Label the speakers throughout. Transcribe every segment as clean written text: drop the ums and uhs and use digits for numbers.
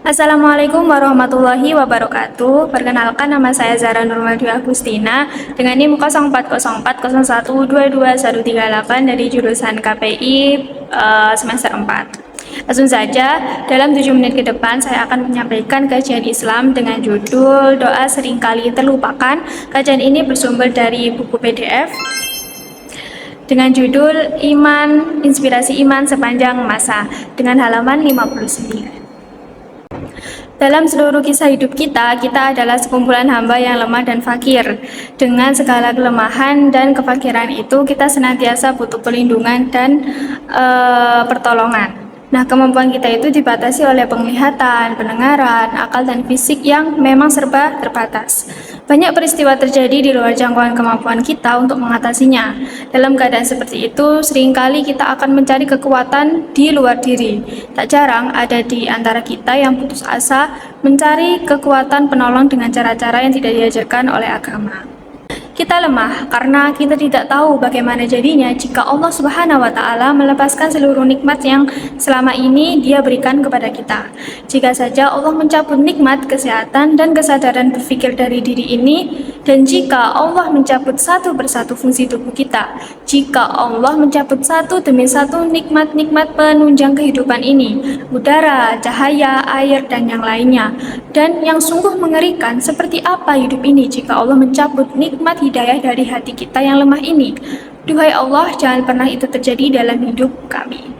Speaker 1: Assalamualaikum warahmatullahi wabarakatuh. Perkenalkan, nama saya Zara Nurmadi Agustina dengan NIM 040401221138 dari jurusan KPI semester 4. Langsung saja, dalam 7 menit ke depan saya akan menyampaikan kajian Islam dengan judul Doa Seringkali Terlupakan. Kajian ini bersumber dari buku PDF dengan judul Iman, Inspirasi Iman Sepanjang Masa dengan halaman 59. Dalam seluruh kisah hidup kita adalah sekumpulan hamba yang lemah dan fakir. Dengan segala kelemahan dan kefakiran itu, kita senantiasa butuh perlindungan dan pertolongan. Nah, kemampuan kita itu dibatasi oleh penglihatan, pendengaran, akal, dan fisik yang memang serba terbatas. Banyak peristiwa terjadi di luar jangkauan kemampuan kita untuk mengatasinya. Dalam keadaan seperti itu, seringkali kita akan mencari kekuatan di luar diri. Tak jarang ada di antara kita yang putus asa mencari kekuatan penolong dengan cara-cara yang tidak diajarkan oleh agama. Kita lemah karena kita tidak tahu bagaimana jadinya jika Allah Subhanahu wa Ta'ala melepaskan seluruh nikmat yang selama ini Dia berikan kepada kita. Jika saja Allah mencabut nikmat kesehatan dan kesadaran berpikir dari diri ini, dan jika Allah mencabut satu persatu fungsi tubuh kita, jika Allah mencabut satu demi satu nikmat-nikmat penunjang kehidupan ini, udara, cahaya, air, dan yang lainnya, dan yang sungguh mengerikan, seperti apa hidup ini jika Allah mencabut nikmat hidayah dari hati kita yang lemah ini. Duhai Allah, jangan pernah itu terjadi dalam hidup kami.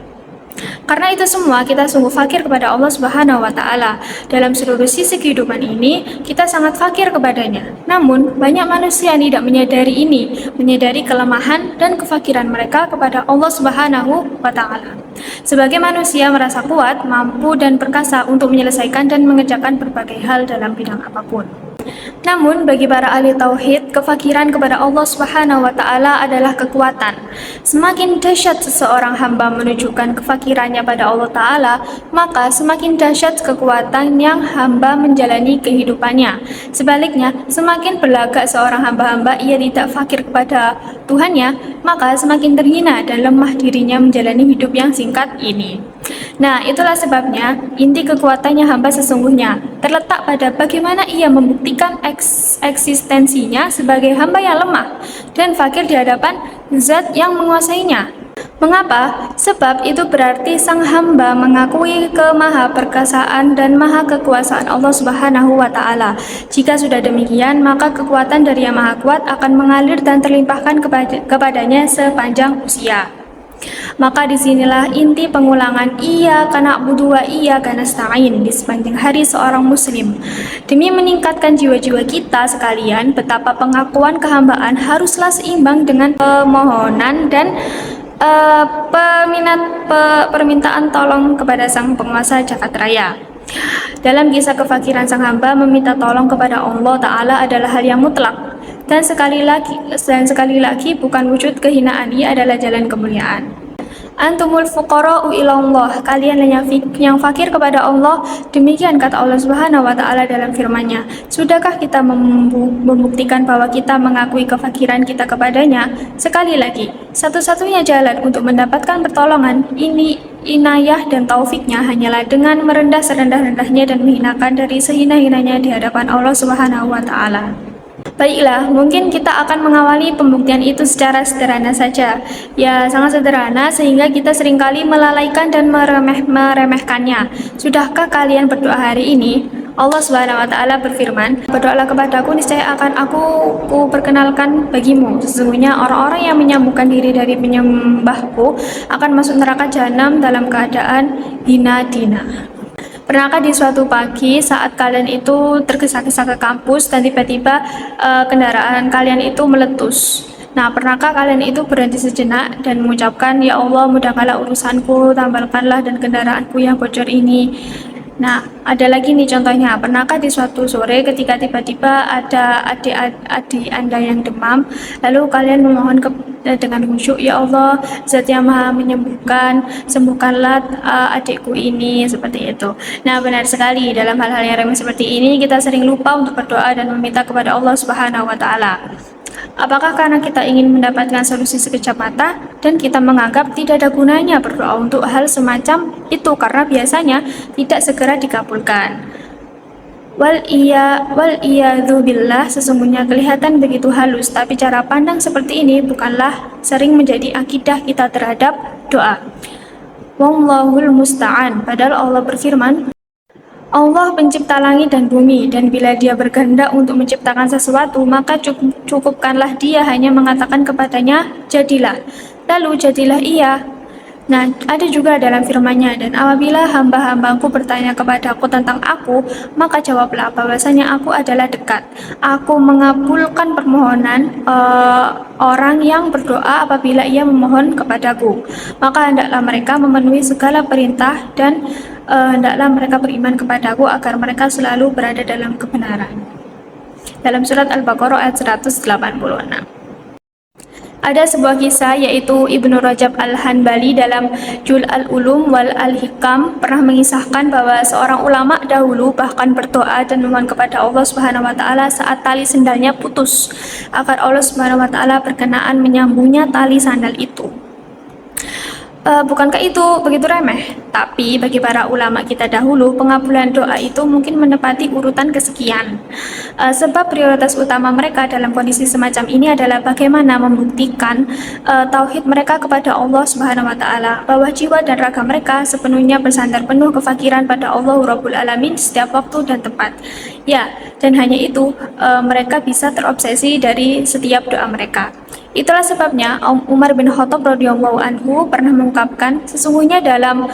Speaker 1: Karena itu semua, kita sungguh fakir kepada Allah Subhanahu wa Ta'ala. Dalam seluruh sisi kehidupan ini, kita sangat fakir kepadanya. Namun, banyak manusia yang tidak menyadari ini, menyadari kelemahan dan kefakiran mereka kepada Allah Subhanahu wa Ta'ala. Sebagai manusia merasa kuat, mampu, dan perkasa untuk menyelesaikan dan mengerjakan berbagai hal dalam bidang apapun. Namun, bagi para ahli tauhid, kefakiran kepada Allah Subhanahu wa Ta'ala adalah kekuatan. Semakin dahsyat seseorang hamba menunjukkan kefakirannya pada Allah Ta'ala, maka semakin dahsyat kekuatan yang hamba menjalani kehidupannya. Sebaliknya, semakin berlagak seorang hamba-hamba ia tidak fakir kepada Tuhannya, maka semakin terhina dan lemah dirinya menjalani hidup yang singkat ini. Nah, itulah sebabnya inti kekuatannya hamba sesungguhnya terletak pada bagaimana ia membuktikan eksistensinya sebagai hamba yang lemah dan fakir di hadapan zat yang menguasainya. Mengapa? Sebab itu berarti sang hamba mengakui kemahaperkasaan dan maha kekuasaan Allah Subhanahu wa Ta'ala. Jika sudah demikian, maka kekuatan dari Yang Maha Kuat akan mengalir dan terlimpahkan kepadanya sepanjang usia. Maka disinilah inti pengulangan iyyaka na'budu wa iyyaka nasta'in di sepanjang hari seorang muslim. Demi meningkatkan jiwa-jiwa kita sekalian, betapa pengakuan kehambaan haruslah seimbang dengan permohonan dan permintaan tolong kepada sang penguasa jagat raya. Dalam kisah kefakiran sang hamba, meminta tolong kepada Allah Ta'ala adalah hal yang mutlak. Dan sekali lagi bukan wujud kehinaan, ia adalah jalan kemuliaan. Antumul fuqara'u ilallah, kalian yang fakir kepada Allah. Demikian kata Allah Subhanahu wa Ta'ala dalam firman-Nya. Sudahkah kita membuktikan bahwa kita mengakui kefakiran kita kepadanya? Sekali lagi, satu-satunya jalan untuk mendapatkan pertolongan ini, inayah dan taufiknya, hanyalah dengan merendah serendah-rendahnya dan menghinakan dari sehina-hinanya di hadapan Allah Subhanahu wa Ta'ala. Baiklah, mungkin kita akan mengawali pembuktian itu secara sederhana saja. Ya, sangat sederhana sehingga kita seringkali melalaikan dan meremehkannya. Sudahkah kalian berdoa hari ini? Allah Subhanahu wa Ta'ala berfirman, "Berdoalah kepadaku, niscaya akan aku perkenalkan bagimu. Sesungguhnya orang-orang yang menyambungkan diri dari penyembahku akan masuk neraka jahanam dalam keadaan hina dina." Pernahkah di suatu pagi saat kalian itu tergesa-gesa ke kampus dan tiba-tiba kendaraan kalian itu meletus? Nah, pernahkah kalian itu berhenti sejenak dan mengucapkan, "Ya Allah, mudahkanlah urusanku, tambahkanlah dan kendaraanku yang bocor ini." Nah, ada lagi nih contohnya. Pernahkah di suatu sore ketika tiba-tiba ada adik Anda yang demam, lalu kalian memohon dengan khusyuk, "Ya Allah, Zat yang Maha menyembuhkan, sembuhkanlah adikku ini," seperti itu. Nah, benar sekali, dalam hal-hal yang remeh seperti ini kita sering lupa untuk berdoa dan meminta kepada Allah Subhanahu wa Ta'ala. Apakah karena kita ingin mendapatkan solusi sekejap mata? dan kita menganggap tidak ada gunanya berdoa untuk hal semacam itu karena biasanya tidak segera dikabulkan. Wal iyadzu billah, sesungguhnya kelihatan begitu halus, tapi cara pandang seperti ini bukanlah sering menjadi akidah kita terhadap doa. Wallahul musta'an, padahal Allah berfirman, Allah pencipta langit dan bumi, dan bila dia berkehendak untuk menciptakan sesuatu, maka cukupkanlah dia hanya mengatakan kepadanya, jadilah. Lalu jadilah ia. Nah, ada juga dalam firman-Nya, dan apabila hamba-hambaku bertanya kepadaku tentang aku, maka jawablah bahwasanya aku adalah dekat. Aku mengabulkan permohonan orang yang berdoa apabila ia memohon kepadaku. Maka hendaklah mereka memenuhi segala perintah dan hendaklah mereka beriman kepadaku agar mereka selalu berada dalam kebenaran. Dalam surat Al-Baqarah ayat 186. Ada sebuah kisah yaitu Ibnu Rajab Al-Hanbali dalam Jul Al-Ulum wal Al-Hikam pernah mengisahkan bahwa seorang ulama dahulu bahkan berdoa dan memohon kepada Allah Subhanahu wa taala saat tali sendalnya putus agar Allah Subhanahu wa taala berkenaan menyambungnya tali sandal itu. Bukankah itu begitu remeh? Tapi bagi para ulama kita dahulu, pengabulan doa itu mungkin menepati urutan kesekian. Sebab prioritas utama mereka dalam kondisi semacam ini adalah bagaimana membuktikan tauhid mereka kepada Allah Subhanahu wa taala, bahwa jiwa dan raga mereka sepenuhnya bersandar penuh kefakiran pada Allah Rabbul Alamin setiap waktu dan tempat. Ya, dan hanya itu mereka bisa terobsesi dari setiap doa mereka. Itulah sebabnya Umar bin Khattab radhiyallahu anhu pernah mengungkapkan, sesungguhnya dalam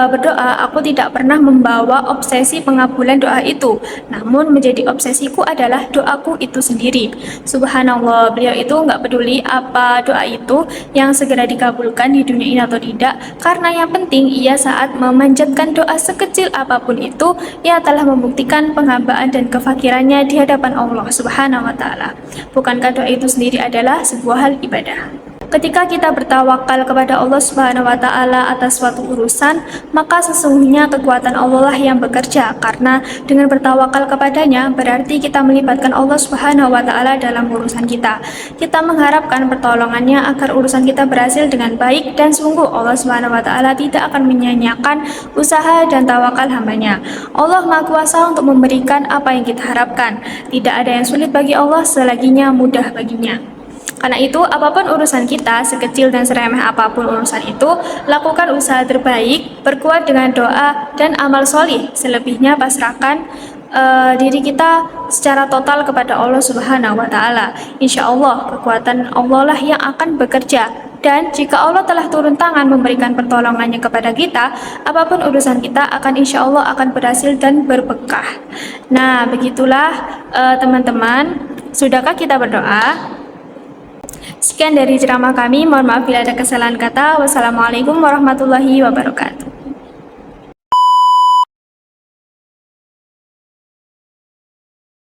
Speaker 1: berdoa aku tidak pernah membawa obsesi pengabulan doa itu, namun menjadi obsesiku adalah doaku itu sendiri. Subhanallah, beliau itu nggak peduli apa doa itu yang segera dikabulkan di dunia ini atau tidak, karena yang penting ia saat memanjatkan doa sekecil apapun itu, ia telah membuktikan penghambaan dan kefakirannya di hadapan Allah Subhanahu wa taala. Bukankah doa itu sendiri adalah sebuah hal ibadah? Ketika kita bertawakal kepada Allah Subhanahu wa taala atas suatu urusan, maka sesungguhnya kekuatan Allah lah yang bekerja, karena dengan bertawakal kepadanya berarti kita melibatkan Allah Subhanahu wa taala dalam urusan kita. Kita mengharapkan pertolongannya agar urusan kita berhasil dengan baik, dan sungguh Allah Subhanahu wa taala tidak akan menyia-nyiakan usaha dan tawakal hambanya. Allah Maha Kuasa untuk memberikan apa yang kita harapkan. Tidak ada yang sulit bagi Allah selaginya mudah baginya. Karena itu, apapun urusan kita, sekecil dan seremeh apapun urusan itu, lakukan usaha terbaik, berkuat dengan doa dan amal solih. Selebihnya pasrahkan diri kita secara total kepada Allah Subhanahu wa taala. Insya Allah, kekuatan Allah lah yang akan bekerja. Dan jika Allah telah turun tangan memberikan pertolongannya kepada kita, apapun urusan kita akan insya Allah akan berhasil dan berberkah. Nah, begitulah teman-teman. Sudahkah kita berdoa? Sekian dari ceramah kami, mohon maaf bila ada kesalahan kata. Wassalamualaikum warahmatullahi wabarakatuh.